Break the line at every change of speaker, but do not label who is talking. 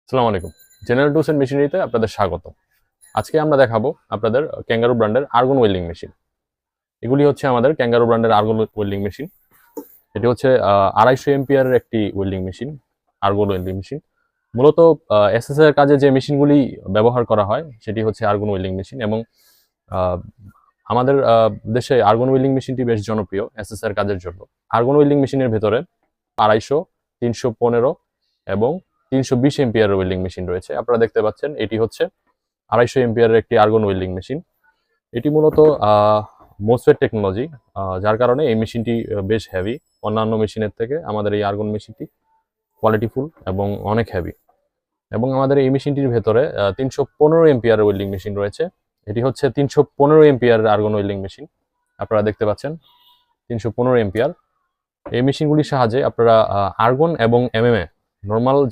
আসসালামু আলাইকুম। General tools and মেশিনারিতে আপনাদের স্বাগত। আজকে আমরা দেখাবো আপনাদের ক্যাঙ্গারু ব্র্যান্ডের আর্গন ওয়েল্ডিং মেশিন। এগুলি হচ্ছে আমাদের ক্যাঙ্গারু ব্র্যান্ডের আর্গন ওয়েল্ডিং মেশিন। এটি হচ্ছে 250 এম্পিয়ারের একটি welding machine, argon welding machine. মূলত এসএসএ এর কাজে যে মেশিনগুলি ব্যবহার করা হয় সেটি হচ্ছে আর্গন ওয়েল্ডিং মেশিন এবং আহ, আমাদের দেশে আর্গন ওয়েল্ডিং মেশিনটি বেশ জনপ্রিয় এসএসএ এর কাজের জন্য। আর্গন ওয়েল্ডিং মেশিনের ভেতরে 250, 315 এবং 320 এম্পিয়ারের ওয়েল্ডিং মেশিন রয়েছে। আপনারা দেখতে পাচ্ছেন এটি হচ্ছে 250 এম্পিয়ারের একটি আর্গন ওয়েল্ডিং মেশিন। এটি মূলত মোসফেট টেকনোলজি, যার কারণে এই মেশিনটি বেশ হেভি। অন্যান্য মেশিনের থেকে আমাদের এই আর্গন মেশিনটি কোয়ালিটিফুল এবং অনেক হেভি। এবং আমাদের এই মেশিনটির ভেতরে 315 এম্পিয়ারের ওয়েল্ডিং মেশিন রয়েছে। এটি হচ্ছে 315 এম্পিয়ারের আর্গন ওয়েল্ডিং মেশিন। আপনারা দেখতে পাচ্ছেন 315 এম্পিয়ার। এই মেশিনগুলির সাহায্যে আপনারা আর্গন এবং এমএমএ নর্মাল যে